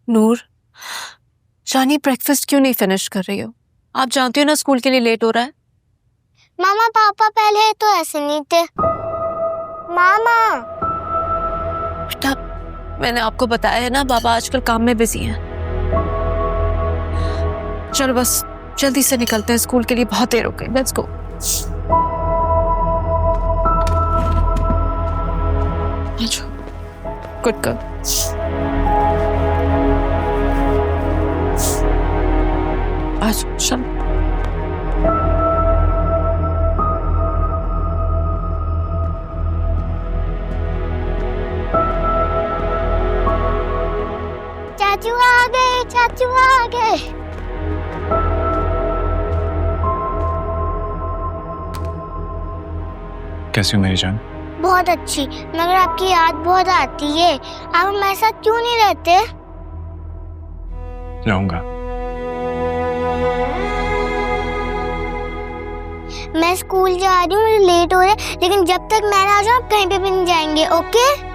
नूर, जानी ब्रेकफास्ट क्यों नहीं फिनिश कर रही हो? आप जानती हो ना स्कूल के लिए लेट हो रहा है। मामा पापा पहले तो ऐसे नहीं थे। मामा बेटा, मैंने आपको बताया है ना, पापा आजकल काम में बिजी हैं। चलो बस जल्दी से निकलते हैं, स्कूल के लिए बहुत देर हो गई। Let's go. Good girl. आज चल। चाचू आ गए, चाचू आ गए। कैसी हो मेरी जान? बहुत अच्छी, मगर आपकी याद बहुत आती है। आप हमारे साथ क्यों नहीं रहते? रहूंगा। मैं स्कूल जा रही हूँ, मुझे लेट हो रहा है, लेकिन जब तक मैं ना आ जाऊँ आप कहीं पे भी नहीं जाएंगे, ओके?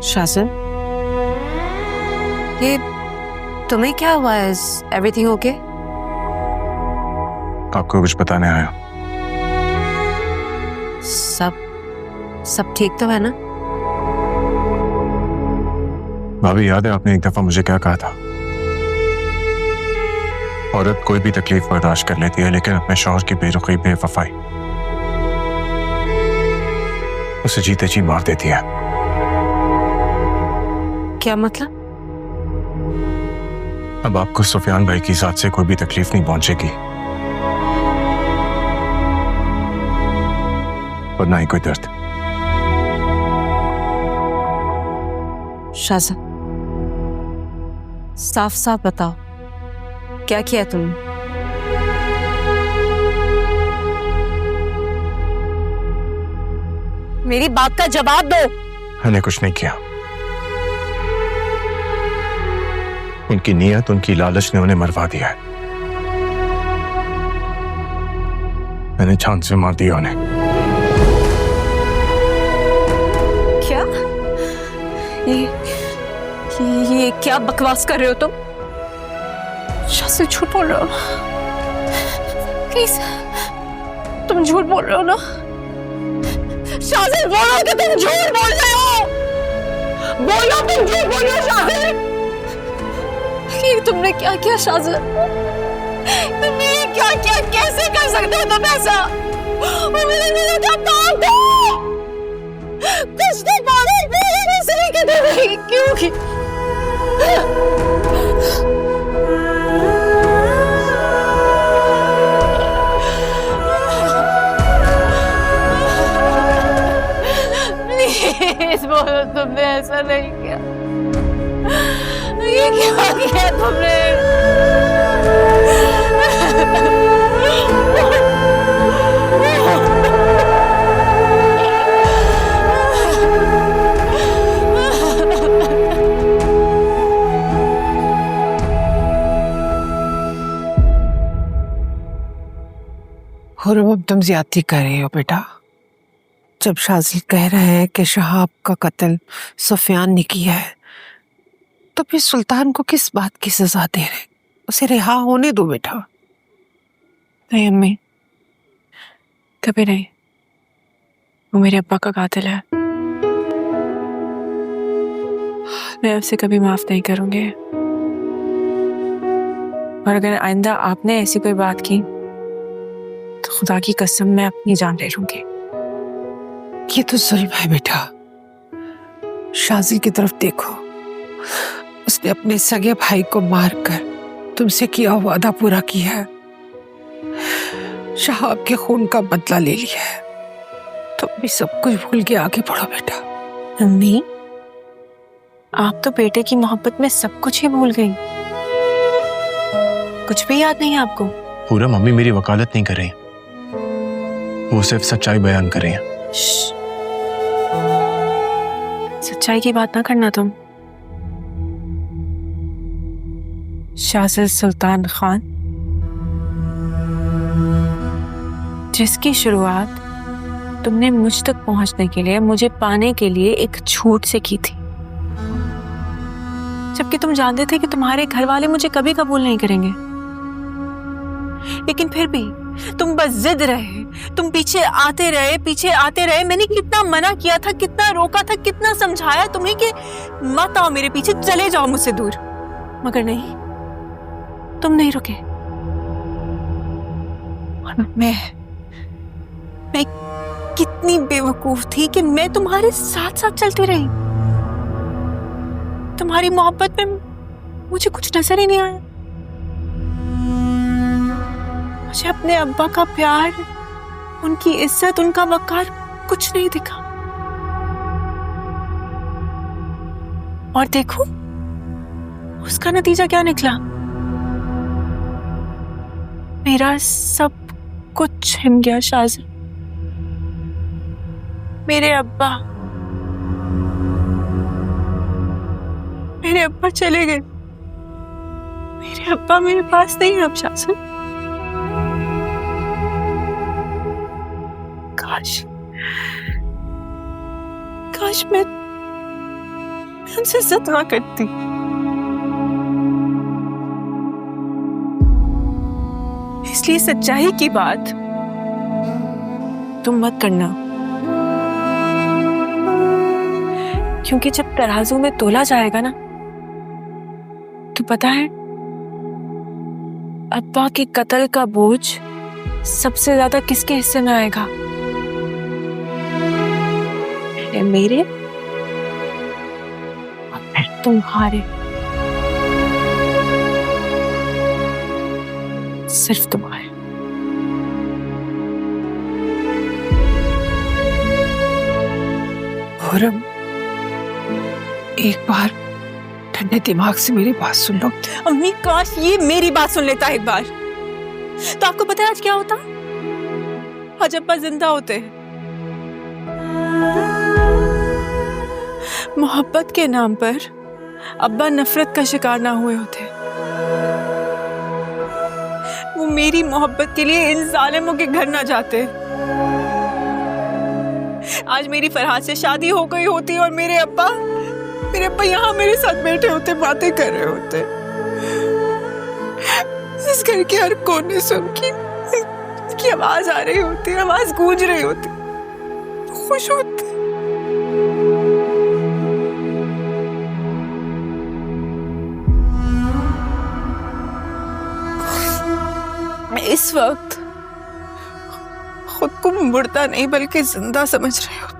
शासन, ये तुम्हें क्या हुआ है? Everything okay? आपको कुछ बताने आया। सब ठीक तो है ना? भाभी, याद है आपने एक दफा मुझे क्या कहा था? औरत कोई भी तकलीफ बर्दाश्त कर लेती है, लेकिन अपने शौहर की बेरुखी, बेवफाई उसे जीते जी मार देती है। क्या मतलब? अब आपको सुफियान भाई की जात से कोई भी तकलीफ नहीं पहुंचेगी और ना ही कोई दर्द। शासन, साफ साफ बताओ, क्या किया तुमने? मेरी बात का जवाब दो। मैंने कुछ नहीं किया। उनकी नीयत, उनकी लालच ने उन्हें मरवा दिया है। मैंने छान से मार दिया उन्हें। क्या? ये क्या बकवास कर रहे हो तुम? शासन, झूठ बोल रहे हो? प्लीज, तुम झूठ बोल रहे हो ना? शासन, बोलो कि तुम झूठ बोल रहे हो। बोलो तुम झूठ बोल रहे हो। शासन, ये तुमने क्या किया? शासन, तुमने ये क्या किया? कैसे कर सकते हो तुम ऐसा? और मेरे क्या काम था? कुछ तो बोलो, दूसरे के दिन क्यों की? प्लीज बोलो, तुमने ऐसा नहीं किया। ये क्या किया तुमने? और अब तुम ज्यादती कर रही हो बेटा। जब शाजिल कह रहे हैं कि शहाब का कत्ल सुफियान ने किया है, तो फिर सुल्तान को किस बात की सजा दे रहे? उसे रिहा होने दो बेटा। नहीं अम्मी, कभी नहीं। वो मेरे अब्बा का कातिल है। मैं उसे कभी माफ नहीं करूंगी। और अगर आइंदा आपने ऐसी कोई बात की तो खुदा की कसम मैं अपनी जान ले लूंगी। ये तो जुल्म है बेटा। शाजिल की तरफ देखो, उसने अपने सगे भाई को मारकर तुमसे किया हुआ वादा पूरा किया है, शहाब के खून का बदला ले लिया है। तुम भी सब कुछ भूल के आगे बढ़ो बेटा। अम्मी, आप तो बेटे की मोहब्बत में सब कुछ ही भूल गई। कुछ भी याद नहीं है आपको? पूरा मम्मी मेरी वकालत नहीं कर रही, वो सिर्फ सच्चाई बयान कर रही हैं। सच्चाई की बात ना करना तुम। शाहज़ादा सुल्तान खान जिसकी शुरुआत तुमने मुझ तक पहुंचने के लिए, मुझे पाने के लिए एक झूठ से की थी, जबकि तुम जानते थे कि तुम्हारे घर वाले मुझे कभी कबूल नहीं करेंगे। लेकिन फिर भी तुम बस जिद रहे, तुम पीछे आते रहे। मैंने कितना मना किया था, कितना रोका था, कितना समझाया तुम्हें कि मत आओ मेरे पीछे, चले जाओ मुझसे दूर, मगर नहीं, तुम नहीं रुके। और मैं कितनी बेवकूफ थी कि मैं तुम्हारे साथ साथ चलती रही। तुम्हारी मोहब्बत में मुझे कुछ नजर ही नहीं आया। मुझे अपने अब्बा का प्यार, उनकी इज्जत, उनका वकार कुछ नहीं दिखा। और देखो उसका नतीजा क्या निकला। मेरा सब कुछ छिन गया शाज़िल। मेरे अब्बा चले गए। मेरे अब्बा मेरे पास नहीं है अब शाज़िल। काश मैं उनसे जिद ना करती। इसलिए सच्चाई की बात तुम मत करना, क्योंकि जब तराजू में तोला जाएगा ना, तो पता है अब्बा के कत्ल का बोझ सबसे ज्यादा किसके हिस्से में आएगा? मेरे और फिर तुम्हारे। सिर्फ तुम्हारे। खुरम, एक बार ठंडे दिमाग से मेरी बात सुन लो। अम्मी काश ये मेरी बात सुन लेता एक बार, तो आपको पता है आज क्या होता? आज अब्बा जिंदा होते। मोहब्बत के नाम पर अब्बा नफरत का शिकार ना हुए होते। वो मेरी मोहब्बत के लिए इन जालिमों के घर ना जाते। आज मेरी फरहाद से शादी हो गई होती और मेरे अब्बा यहाँ मेरे साथ बैठे होते, बातें कर रहे होते। इस घर के हर कोने से उनकी आवाज आ रही होती, आवाज गूंज रही होती, खुश होते। मैं इस वक्त खुद को मुर्दा नहीं बल्कि जिंदा समझ रहे होते।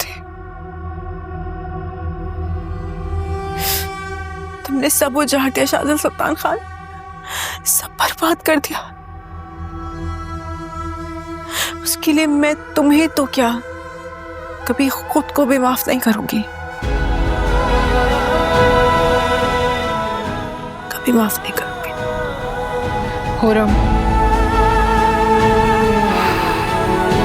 तुमने सब उजाड़ दिया शाज़िल सुल्तान खान, सब बर्बाद कर दिया। उसके लिए मैं तुम्हें तो क्या, कभी खुद को भी माफ नहीं करूंगी, कभी माफ नहीं करूंगी। खुरम,